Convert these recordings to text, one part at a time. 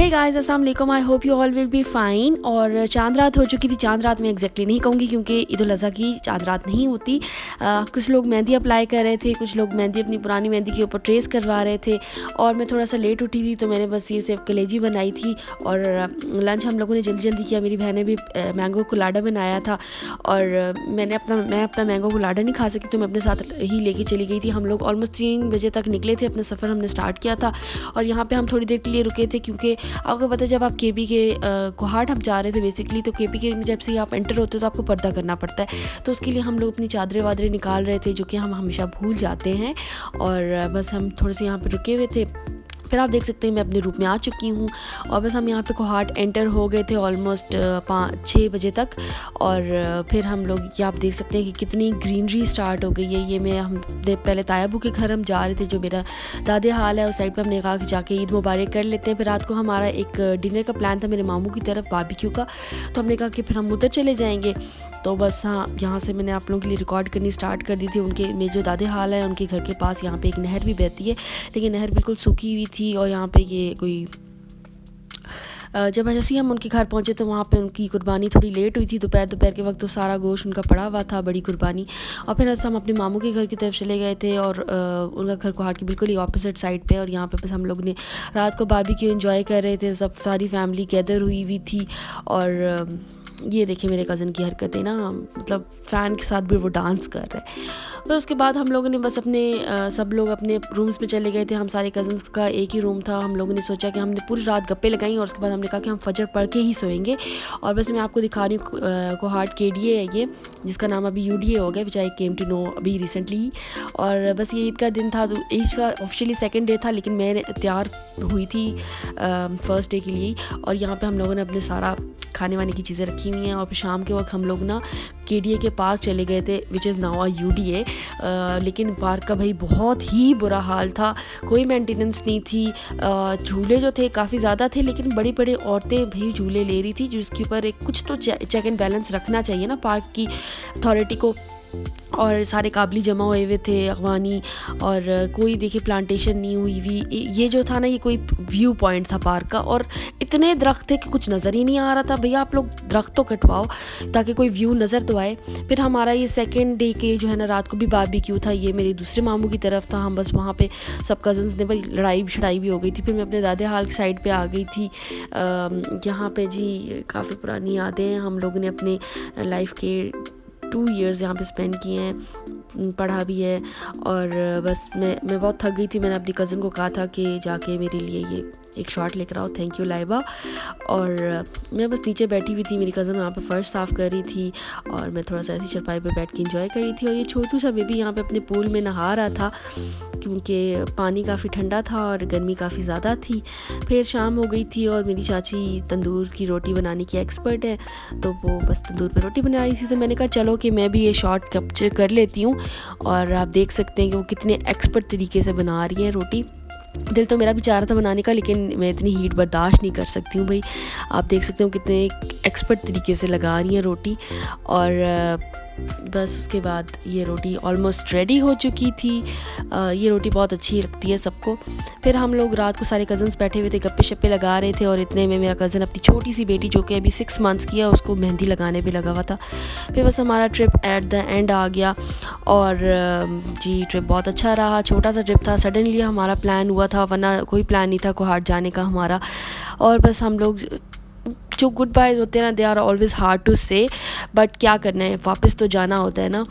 Hey guys, अस्सलाम वालेकुम। आई hope you all will be fine. और चांद रात हो चुकी थी। चांद रात में एग्जैक्टली नहीं कहूँगी क्योंकि ईद उल अज़हा की चांद रात नहीं होती। कुछ लोग मेहंदी अप्लाई कर रहे थे, कुछ लोग मेहंदी अपनी पुरानी मेहंदी के ऊपर ट्रेस करवा रहे थे। और मैं थोड़ा सा लेट उठी थी तो मैंने बस ये सिर्फ कलेजी बनाई थी और लंच हम लोगों ने जल्दी जल्दी किया। मेरी बहन ने भी मैंगो कुलाडा बनाया था और मैं अपना मैंगो कुलाडा नहीं खा सकी तो मैं अपने साथ ही लेके चली गई थी। हम लोग ऑलमोस्ट 3 बजे तक निकले थे, अपना सफ़र हमने स्टार्ट किया था। और यहाँ पे हम थोड़ी देर के लिए रुके थे क्योंकि आपको पता है जब आप केपी के कोहाट हम जा रहे थे बेसिकली, तो केपी के जब से आप एंटर होते हो तो आपको पर्दा करना पड़ता है। तो उसके लिए हम लोग अपनी चादरें वादरें निकाल रहे थे जो कि हम हमेशा भूल जाते हैं। और बस हम थोड़े से यहाँ पे रुके हुए थे। फिर आप देख सकते हैं मैं अपने रूम में आ चुकी हूँ और बस हम यहाँ पे कोहाट एंटर हो गए थे ऑलमोस्ट 5-6 बजे तक। और फिर हम लोग ये आप देख सकते हैं कि कितनी ग्रीनरी स्टार्ट हो गई है। ये मैं हमने पहले तायाबू के घर हम जा रहे थे, जो मेरा दादे हाल है उस साइड पे। हमने कहा कि जाके ईद मुबारक कर लेते हैं। फिर रात को हमारा एक डिनर का प्लान था मेरे मामू की तरफ, बारबेक्यू का। तो हमने कहा कि फिर हम उधर चले जाएंगे। तो बस हाँ, यहाँ से मैंने आप लोगों के लिए रिकॉर्ड करनी स्टार्ट कर दी थी। उनके मेरे जो दादे हाल है उनके घर के पास यहाँ पे एक नहर भी बहती है, लेकिन नहर बिल्कुल सूखी हुई थी। और यहाँ पे ये कोई जब जैसे ही हम उनके घर पहुँचे तो वहाँ पे उनकी कुर्बानी थोड़ी लेट हुई थी। दोपहर के वक्त तो सारा गोश्त उनका पड़ा हुआ था, बड़ी कुर्बानी। और फिर हम अपने मामू के घर की तरफ चले गए थे और उनका घर कोहाट की बिल्कुल ही ऑपोजिट साइड पे। और यहाँ पे बस हम लोग ने रात को बारबेक्यू एंजॉय कर रहे थे, सब सारी फैमिली गैदर हुई थी। और ये देखिए मेरे कज़न की हरकतें ना, मतलब फ़ैन के साथ भी वो डांस कर रहे हैं। फिर उसके बाद हम लोगों ने बस अपने सब लोग अपने रूम्स में चले गए थे। हम सारे कज़न्स का एक ही रूम था। हम लोगों ने सोचा कि हमने पूरी रात गप्पे लगाई और उसके बाद हमने कहा कि हम फजर पढ़ के ही सोएंगे। और बस मैं आपको दिखा रही हूँ कोहाट KDA है ये, जिसका नाम अभी UDA हो गया, विच आई केम टू नो अभी रिसेंटली। और बस ये ईद का दिन था, तो ईद का ऑफिशियली 2nd डे था, लेकिन मैं तैयार हुई थी 1st डे के लिए। और यहाँ पर हम लोगों ने अपने सारा खाने वाने की चीज़ें रखी हुई हैं। और फिर शाम के वक्त हम लोग ना KDA के पार्क चले गए थे, विच इज़ नाउ UDA। लेकिन पार्क का भाई बहुत ही बुरा हाल था, कोई मेंटेनेंस नहीं थी। झूले जो थे काफ़ी ज़्यादा थे, लेकिन बड़ी बड़ी औरतें भाई झूले ले रही थी, जिसके ऊपर एक कुछ तो चेक एंड बैलेंस रखना चाहिए ना पार्क की अथॉरिटी को। और सारे काबली जमा हुए थे अगवानी, और कोई देखिए प्लांटेशन नहीं हुई हुई। ये जो था ना, ये कोई व्यू पॉइंट था पार्क का, और इतने दरख्त थे कि कुछ नज़र ही नहीं आ रहा था। भैया आप लोग दरख्त तो कटवाओ ताकि कोई व्यू नज़र तो आए। फिर हमारा ये 2nd डे के जो है ना, रात को भी बारबेक्यू था। ये मेरे दूसरे मामू की तरफ था। हम बस वहाँ पे सब कज़न्स ने भाई लड़ाई भी हो गई थी। फिर मैं अपने दादे हाल की साइड पे आ गई थी। यहाँ पे जी काफ़ी पुरानी यादें हैं। हम लोगों ने अपने लाइफ के 2 years यहाँ पे स्पेंड किए हैं, पढ़ा भी है। और बस मैं बहुत थक गई थी। मैंने अपनी कज़न को कहा था कि जाके मेरे लिए ये एक शॉट लेकर आओ, थैंक यू लाइबा। और मैं बस नीचे बैठी हुई थी, मेरी कज़न वहाँ पे फ़र्श साफ़ कर रही थी और मैं थोड़ा सा ऐसी चरपाई पे बैठ के इंजॉय कर रही थी। और ये छोटू सा बेबी यहाँ पे अपने पूल में नहा रहा था क्योंकि पानी काफ़ी ठंडा था और गर्मी काफ़ी ज़्यादा थी। फिर शाम हो गई थी और मेरी चाची तंदूर की रोटी बनाने की एक्सपर्ट है, तो वो बस तंदूर पे रोटी बना रही थी। तो मैंने कहा चलो कि मैं भी ये शॉट कैप्चर कर लेती हूँ। और आप देख सकते हैं कि वो कितने एक्सपर्ट तरीके से बना रही हैं रोटी। दिल तो मेरा भी चाह रहा था बनाने का, लेकिन मैं इतनी हीट बर्दाश्त नहीं कर सकती हूँ भाई। आप देख सकते हो कितने एक्सपर्ट तरीके से लगा रही हैं रोटी। और बस उसके बाद ये रोटी ऑलमोस्ट रेडी हो चुकी थी। ये रोटी बहुत अच्छी लगती है सबको। फिर हम लोग रात को सारे कज़न्स बैठे हुए थे, गप्पे शप्पे लगा रहे थे। और इतने में मेरा कज़न अपनी छोटी सी बेटी जो कि अभी 6 months की है, उसको मेहंदी लगाने भी लगा हुआ था। फिर बस हमारा ट्रिप एट द एंड आ गया। और जी ट्रिप बहुत अच्छा रहा, छोटा सा ट्रिप था। सडनली हमारा प्लान हुआ था, वरना कोई प्लान नहीं था कोहाट जाने का हमारा। और बस हम लोग जो गुड बाइज होते हैं ना, they are always hard to say, but क्या करना है, वापस तो जाना होता है ना।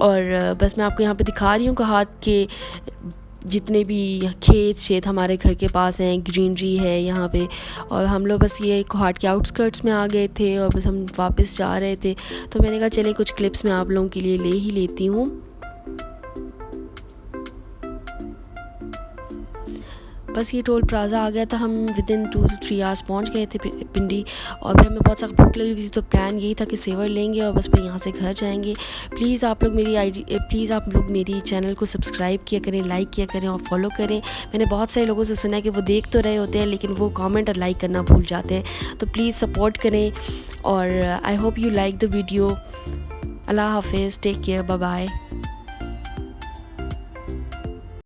और बस मैं आपको यहाँ पे दिखा रही हूँ कोहाट के जितने भी खेत हमारे घर के पास हैं, ग्रीनरी है यहाँ पे। और हम लोग बस ये कोहाट के आउटस्कर्ट्स में आ गए थे और बस हम वापस जा रहे थे। तो मैंने कहा चले कुछ क्लिप्स मैं आप लोगों के लिए ले ही लेती हूँ। बस ये टोल प्लाज़ा आ गया था, हम विदिन 2 to 3 hours पहुँच गए थे पिंडी। और फिर हमें बहुत सा भूख लगी हुई थी, तो प्लान यही था कि सेवर लेंगे और बस फिर यहाँ से घर जाएंगे। प्लीज़ आप लोग मेरी चैनल को सब्सक्राइब किया करें, लाइक किया करें और फॉलो करें। मैंने बहुत सारे लोगों से सुना है कि वो देख तो रहे होते हैं लेकिन वो कमेंट और लाइक करना भूल जाते हैं, तो प्लीज़ सपोर्ट करें। और I hope you like the video. अल्लाह हाफिज़, टेक केयर, बाय बाय।